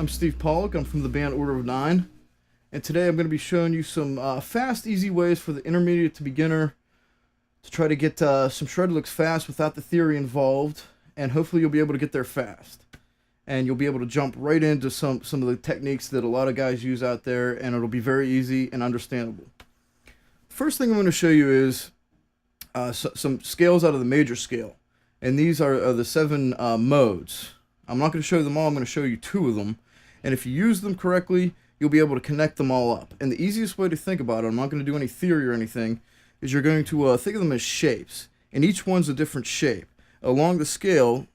I'm Steve Pollick. I'm from the band Order of Nine, and today I'm going to be showing you some fast, easy ways for the intermediate to beginner to try to get some shred licks fast without the theory involved, and hopefully you'll be able to get there fast. And you'll be able to jump right into some of the techniques that a lot of guys use out there, and it'll be very easy and understandable. First thing I'm going to show you is some scales out of the major scale, and these are the 7 modes. I'm not going to show you them all. I'm going to show you 2 of them, and if you use them correctly, you'll be able to connect them all up. And the easiest way to think about it, I'm not going to do any theory or anything, is you're going to think of them as shapes, and each one's a different shape. Along the scale,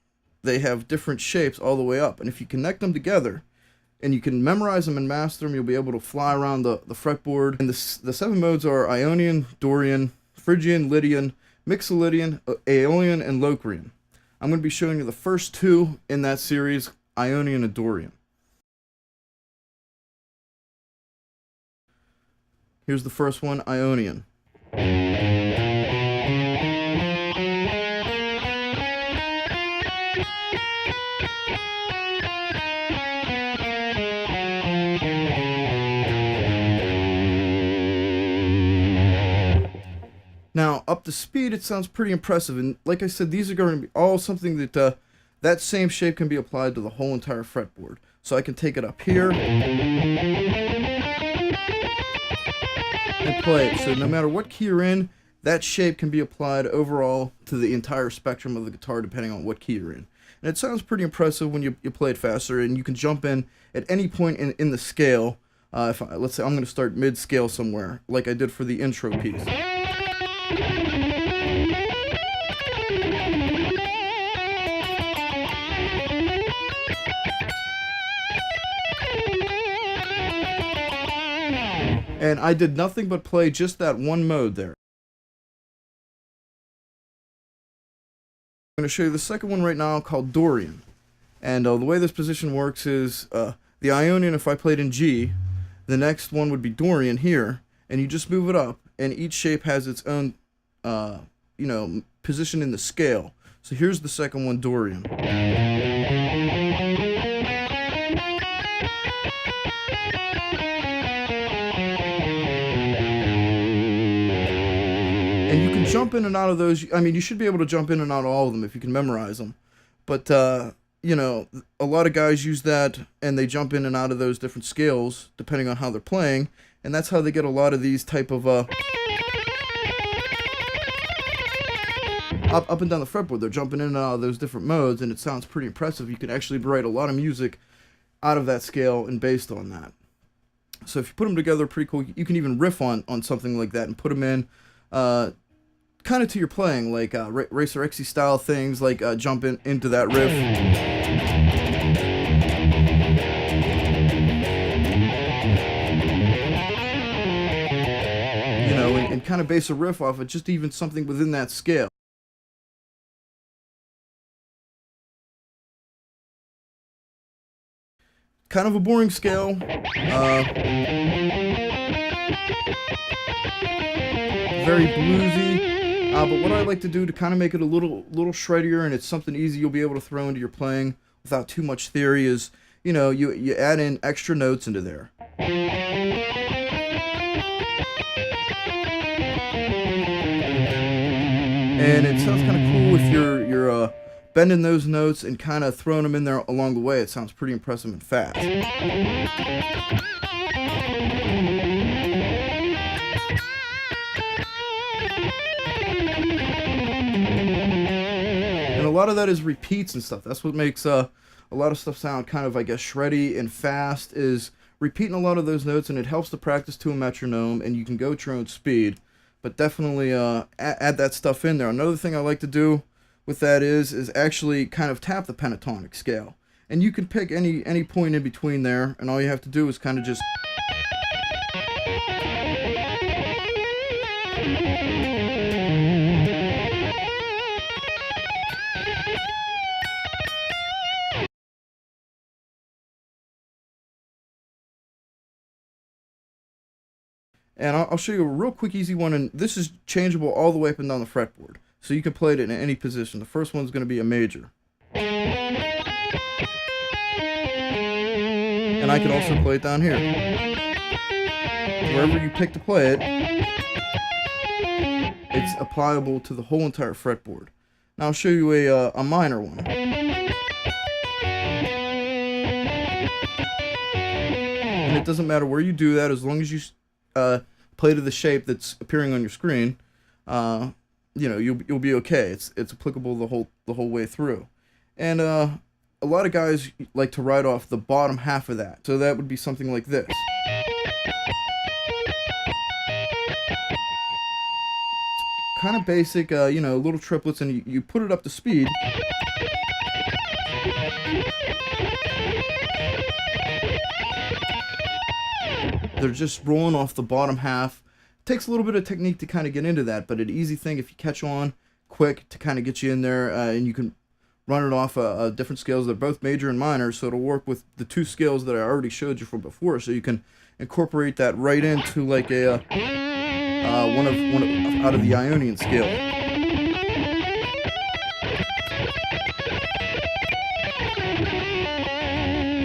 they have different shapes all the way up, and if you connect them together and you can memorize them and master them, you'll be able to fly around the fretboard. And the 7 modes are Ionian, Dorian, Phrygian, Lydian, Mixolydian, Aeolian, and Locrian. I'm going to be showing you the first 2 in that series, Ionian and Dorian. Here's the first one, Ionian. Now, up to speed, it sounds pretty impressive, and like I said, these are going to be all something that that same shape can be applied to the whole entire fretboard. So I can take it up here and play it. So no matter what key you're in, that shape can be applied overall to the entire spectrum of the guitar, depending on what key you're in. And it sounds pretty impressive when you play it faster, and you can jump in at any point in the scale. Let's say I'm going to start mid-scale somewhere, like I did for the intro piece. And I did nothing but play just that one mode there. I'm going to show you the second one right now called Dorian. And the way this position works is the Ionian, if I played in G, the next one would be Dorian here, and you just move it up, and each shape has its own position in the scale. So here's the second one, Dorian. And you can jump in and out of those. I mean, you should be able to jump in and out of all of them if you can memorize them. But, a lot of guys use that, and they jump in and out of those different scales, depending on how they're playing. And that's how they get a lot of these type of, up and down the fretboard. They're jumping in and out of those different modes, and it sounds pretty impressive. You can actually write a lot of music out of that scale and based on that. So if you put them together, pretty cool. You can even riff on something like that and put them in kind of to your playing, like Racer Xy style things, like jump into that riff. And kind of base a riff off of just even something within that scale. Kind of a boring scale. Very bluesy. But what I like to do to kind of make it a little shreddier, and it's something easy you'll be able to throw into your playing without too much theory, is you add in extra notes into there. And it sounds kind of cool if you're bending those notes and kind of throwing them in there along the way. It sounds pretty impressive and fast. And a lot of that is repeats and stuff. That's what makes a lot of stuff sound kind of, I guess, shreddy and fast, is repeating a lot of those notes, and it helps to practice to a metronome, and you can go at your own speed. But definitely add that stuff in there. Another thing I like to do with that is actually kind of tap the pentatonic scale. And you can pick any point in between there, and all you have to do is kind of just... And I'll show you a real quick, easy one, and this is changeable all the way up and down the fretboard. So you can play it in any position. The first one's going to be a major. and I can also play it down here. Wherever you pick to play it, it's applicable to the whole entire fretboard. Now I'll show you a minor one. And it doesn't matter where you do that, as long as you play to the shape that's appearing on your screen. You know, you'll be okay. It's applicable the whole way through. And a lot of guys like to write off the bottom half of that. So that would be something like this. Kind of basic, you know, little triplets, and you put it up to speed. They're just rolling off the bottom half. Takes a little bit of technique to kind of get into that, but an easy thing if you catch on quick to kind of get you in there, and you can run it off different scales. They're both major and minor, so it'll work with the two scales that I already showed you from before, so you can incorporate that right into like a one of out of the Ionian scale.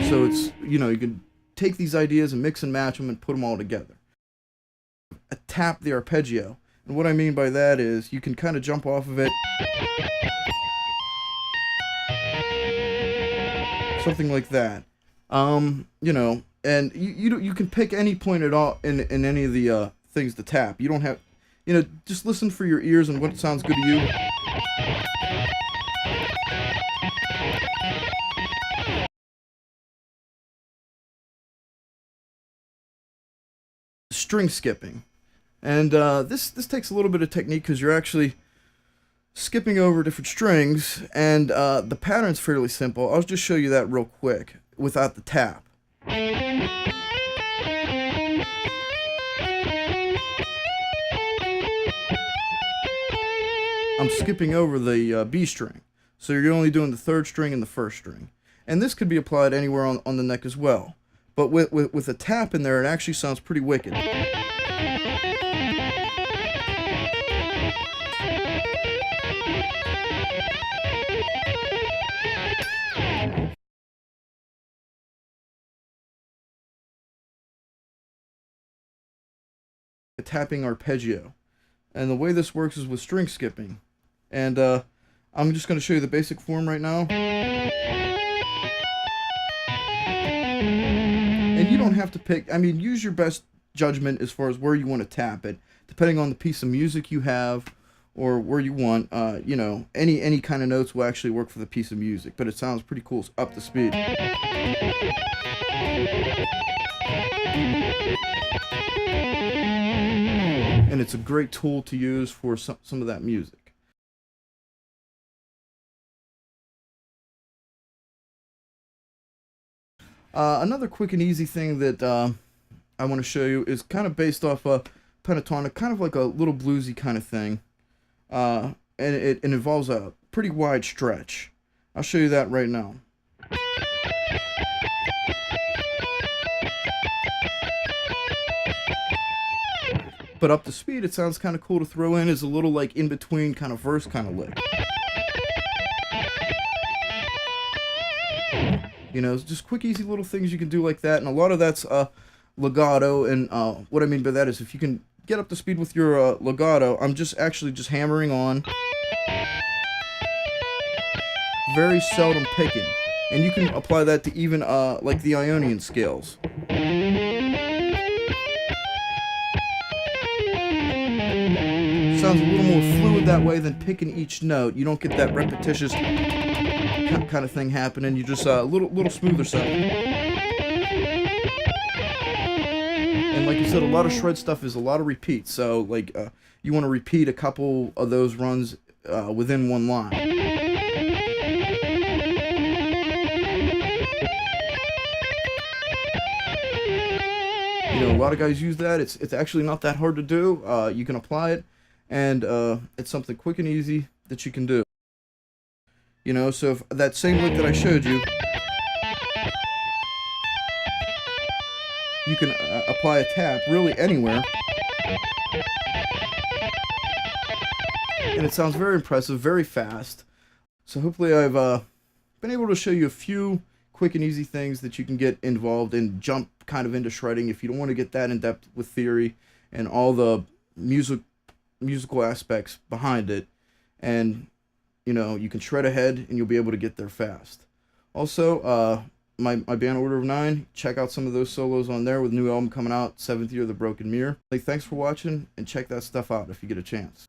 So it's, you know, you can take these ideas and mix and match them and put them all together. Tap the arpeggio, and what I mean by that is you can kind of jump off of it, something like that. You know, and you can pick any point at all in any of the things to tap. You don't have, you know, just listen for your ears and what sounds good to you. String skipping. And this takes a little bit of technique because you're actually skipping over different strings, and the pattern's fairly simple. I'll just show you that real quick without the tap. I'm skipping over the B string, so you're only doing the third string and the first string. And this could be applied anywhere on the neck as well. But with a tap in there, it actually sounds pretty wicked. A tapping arpeggio. And the way this works is with string skipping. And I'm just going to show you the basic form right now. And you don't have to pick, I mean, use your best judgment as far as where you want to tap it, depending on the piece of music you have or where you want. You know, any kind of notes will actually work for the piece of music, but it sounds pretty cool up to speed. And it's a great tool to use for some of that music. Another quick and easy thing that I want to show you is kind of based off a pentatonic, kind of like a little bluesy kind of thing. And it involves a pretty wide stretch. I'll show you that right now. But up to speed, it sounds kind of cool to throw in as a little like in between kind of verse kind of lick. You know, it's just quick, easy little things you can do like that, and a lot of that's legato. And what I mean by that is if you can get up to speed with your legato, I'm just hammering on, very seldom picking, and you can apply that to even like the Ionian scales. Sounds a little more fluid that way than picking each note. You don't get that repetitious kind of thing happening. You just a little smoother sounding. And like you said, a lot of shred stuff is a lot of repeats. So like you want to repeat a couple of those runs within one line. You know, a lot of guys use that. It's actually not that hard to do. You can apply it, and it's something quick and easy that you can do. You know, so if that same lick that I showed you, you can apply a tap really anywhere, and it sounds very impressive, very fast. So hopefully I've been able to show you a few quick and easy things that you can get involved and jump kind of into shredding if you don't want to get that in depth with theory and all the musical aspects behind it. And you know, you can shred ahead and you'll be able to get there fast. Also, my band Order of Nine, check out some of those solos on there with new album coming out, 7th Year of the Broken Mirror. Thanks for watching, and check that stuff out if you get a chance.